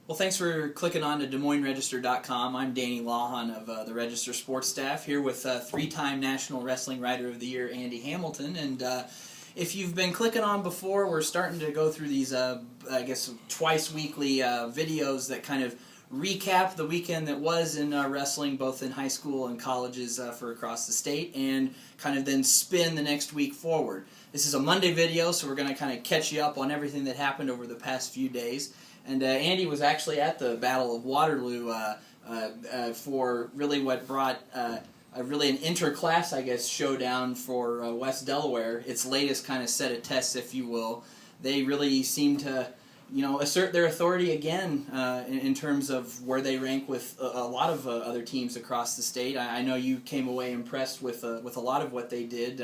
Well, thanks for clicking on to DesMoinesRegister.com. I'm Danny Lawhon of the Register Sports staff here with three-time National Wrestling Writer of the Year, Andy Hamilton. And if you've been clicking on before, we're starting to go through these, I guess, twice weekly videos that kind of recap the weekend that was in wrestling, both in high school and colleges for across the state, and kind of then spin the next week forward. This is a Monday video, so we're going to kind of catch you up on everything that happened over the past few days. And Andy was actually at the Battle of Waterloo for really what brought really an inter-class, I guess, showdown for West Delaware. Its latest kind of set of tests, if you will. They really seem to, assert their authority again in terms of where they rank with a lot of other teams across the state. I know you came away impressed with a lot of what they did.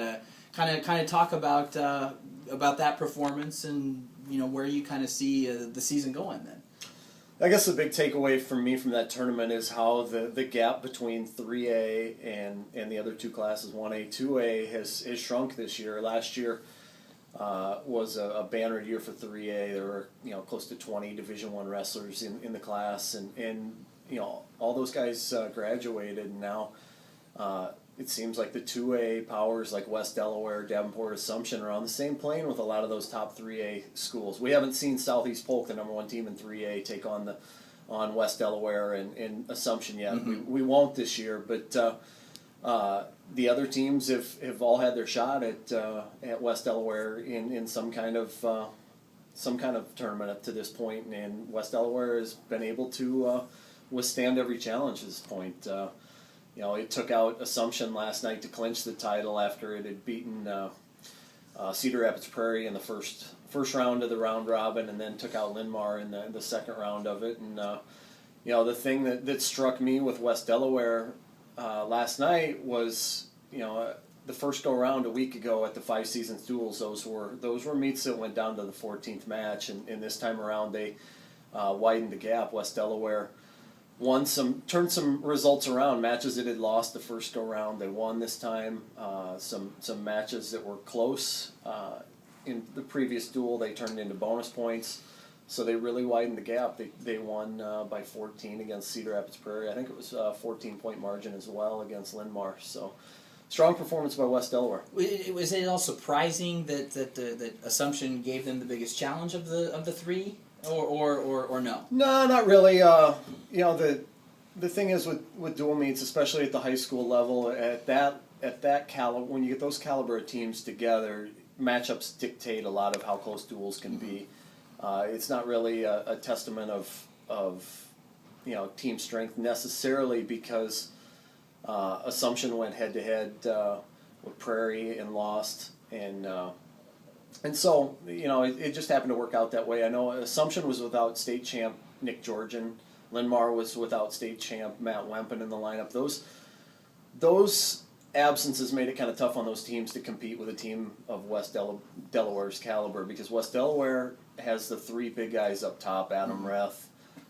Kind of talk about that performance and where you kind of see the season going then. I guess the big takeaway for me from that tournament is how the gap between 3A and the other two classes, 1A, 2A, has shrunk this year. Last year was a banner year for 3A. There were close to 20 Division I wrestlers in the class, and all those guys graduated, and now it seems like the 2A powers like West Delaware, Davenport, Assumption are on the same plane with a lot of those top 3A schools. We haven't seen Southeast Polk, the number one team in 3A, take on West Delaware and Assumption yet. Mm-hmm. We won't this year, but the other teams have all had their shot at West Delaware in some kind of tournament up to this point, and West Delaware has been able to withstand every challenge at this point. It took out Assumption last night to clinch the title after it had beaten Cedar Rapids Prairie in the first round of the round robin, and then took out Linn-Mar in the second round of it. And the thing that struck me with West Delaware last night was the first go round a week ago at the Five Seasons Duels. Those were meets that went down to the 14th match, and this time around they widened the gap. West Delaware turned some results around. Matches that had lost the first go round, they won this time. Some matches that were close in the previous duel, they turned into bonus points. So they really widened the gap. They won by 14 against Cedar Rapids Prairie. I think it was a 14-point margin as well against Linn-Mar. So strong performance by West Delaware. Was it all surprising that Assumption gave them the biggest challenge of the three? Or no? No, not really. The thing is with dual meets, especially at the high school level, at that caliber, when you get those caliber of teams together, matchups dictate a lot of how close duels can be. It's not really a testament of team strength necessarily, because Assumption went head to head with Prairie and lost, and so, it just happened to work out that way. I know Assumption was without state champ Nick Georgian. Linn-Mar was without state champ Matt Wempen in the lineup. Those absences made it kind of tough on those teams to compete with a team of West Delaware's caliber, because West Delaware has the three big guys up top, Adam Reth,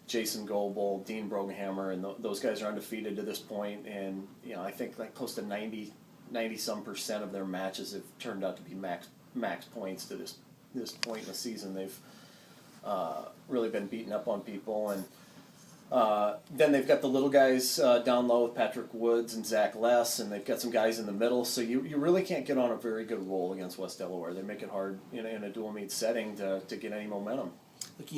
Jason Goebel, Dean Brogenhammer, and those guys are undefeated to this point, and I think like close to 90-some% of their matches have turned out to be max points to this point in the season. They've really been beating up on people, and then they've got the little guys down low with Patrick Woods and Zach Less, and they've got some guys in the middle, so you really can't get on a very good roll against West Delaware. They make it hard in a dual meet setting to get any momentum. Look,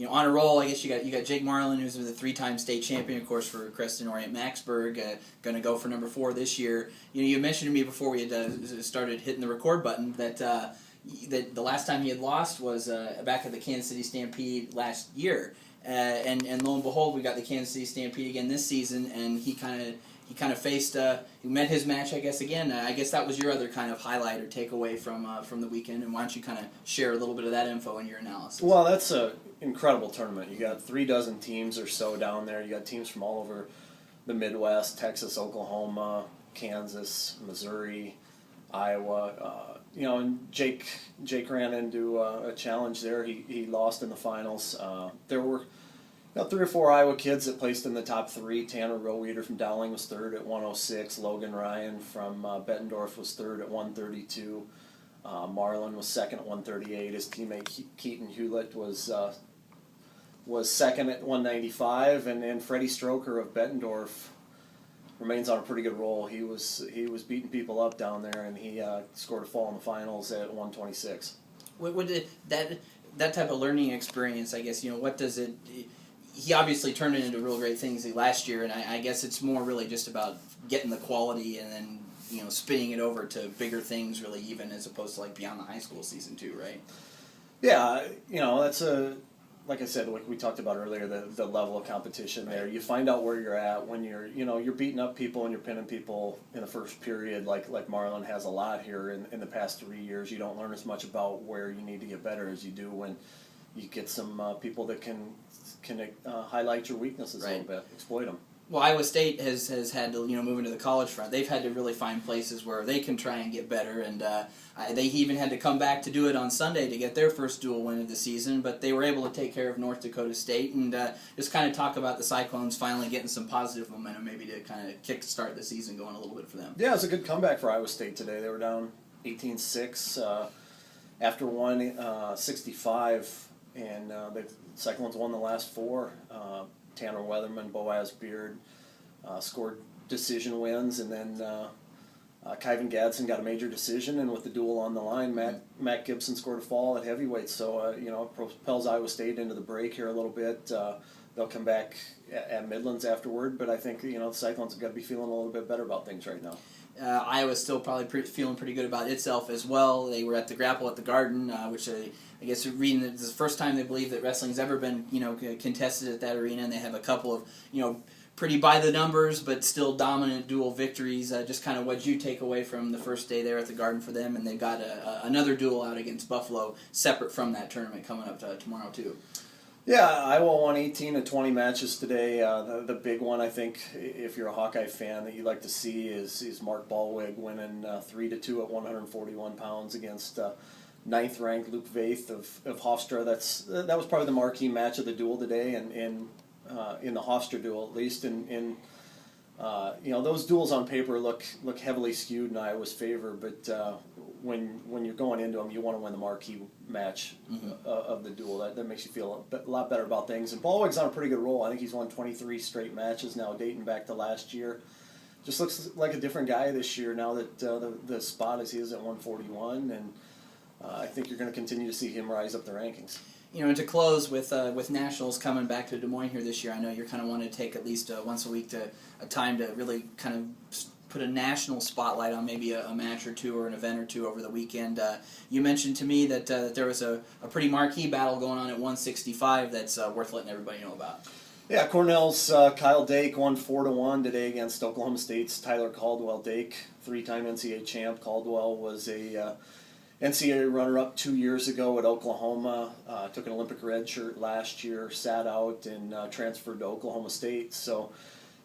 on a roll. I guess you got Jake Marlin, who's the three-time state champion, of course, for Creston Orient Maxburg, going to go for number 4 this year. You mentioned to me before we had started hitting the record button that the last time he had lost was back at the Kansas City Stampede last year, and lo and behold, we got the Kansas City Stampede again this season, and he kind of faced he met his match, I guess, again. I guess that was your other kind of highlight or takeaway from the weekend, and why don't you kind of share a little bit of that info in your analysis? Well, that's an incredible tournament. You got 36 teams or so down there. You got teams from all over the Midwest: Texas, Oklahoma, Kansas, Missouri, Iowa. And Jake ran into a challenge there. He lost in the finals. There were Got 3 or 4 Iowa kids that placed in the top 3. Tanner Roweeder from Dowling was third at 106. Logan Ryan from Bettendorf was third at 132. Marlin was second at 138. His teammate Keaton Hewlett was was second at 195, and Freddie Stroker of Bettendorf remains on a pretty good roll. He was beating people up down there, and he scored a fall in the finals at 126. What did that type of learning experience? I guess what does it? He obviously turned it into real great things last year, and I guess it's more really just about getting the quality and then spinning it over to bigger things, really, even as opposed to like beyond the high school season too, right? Yeah, that's like I said, like we talked about earlier, the level of competition there. You find out where you're at when you're beating up people and you're pinning people in the first period, like Marlin has a lot here in the past 3 years. You don't learn as much about where you need to get better as you do when you get some people that can highlight your weaknesses a little bit, exploit them. Well, Iowa State has had to move into the college front. They've had to really find places where they can try and get better, and they even had to come back to do it on Sunday to get their first dual win of the season. But they were able to take care of North Dakota State, and just kind of talk about the Cyclones finally getting some positive momentum, maybe to kind of kickstart the season going a little bit for them. Yeah, it was a good comeback for Iowa State today. They were down 18-6 after 165, and the Cyclones won the last four. Tanner Weatherman, Boaz Beard scored decision wins, and then Kyvan Gadsden got a major decision, and with the duel on the line, Matt Gibson scored a fall at heavyweight. So it propels Iowa State into the break here a little bit. They'll come back at Midlands afterward, but I think the Cyclones have got to be feeling a little bit better about things right now. Iowa's still probably feeling pretty good about itself as well. They were at the Grapple at the Garden, which I guess reading that this is the first time they believe that wrestling's ever been contested at that arena, and they have a couple of pretty by the numbers but still dominant dual victories. Just kind of what you take away from the first day there at the Garden for them, and they've got another duel out against Buffalo separate from that tournament coming up tomorrow too. Yeah, Iowa won 18 of 20 matches today. The big one, I think, if you're a Hawkeye fan, that you'd like to see is Mark Ballweg winning 3-2 at 141 pounds against ninth-ranked Luke Vaith of Hofstra. That was probably the marquee match of the duel today, and in the Hofstra duel at least. Those duels on paper look heavily skewed in Iowa's favor, but when you're going into them, you want to win the marquee match of the duel. That makes you feel a lot better about things. And Ballweg's on a pretty good roll. I think he's won 23 straight matches now, dating back to last year. Just looks like a different guy this year now that the spot as he is at 141, and I think you're going to continue to see him rise up the rankings. And to close with nationals coming back to Des Moines here this year, I know you're kind of wanting to take at least once a week a time to really kind of put a national spotlight on maybe a match or two or an event or two over the weekend. You mentioned to me that there was a pretty marquee battle going on at 165 that's worth letting everybody know about. Yeah, Cornell's Kyle Dake won 4-1 today against Oklahoma State's Tyler Caldwell. Dake, three-time NCAA champ. Caldwell was a NCAA runner-up 2 years ago at Oklahoma, took an Olympic red shirt last year, sat out, and transferred to Oklahoma State. So,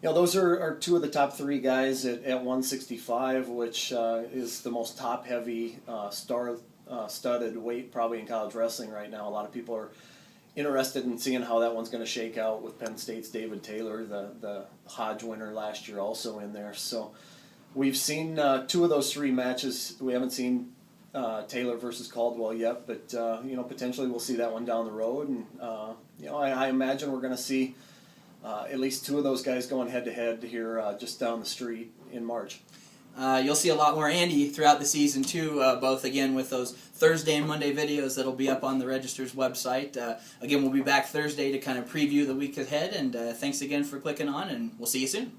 those are two of the top three guys at 165, which is the most top-heavy, star-studded weight probably in college wrestling right now. A lot of people are interested in seeing how that one's going to shake out with Penn State's David Taylor, the Hodge winner last year, also in there. So we've seen two of those three matches. We haven't seen Taylor versus Caldwell yet, but potentially we'll see that one down the road, and I imagine we're going to see at least two of those guys going head to head here just down the street in March. You'll see a lot more Andy throughout the season too, both again with those Thursday and Monday videos that'll be up on the Register's website. Again, we'll be back Thursday to kind of preview the week ahead, and thanks again for clicking on, and we'll see you soon.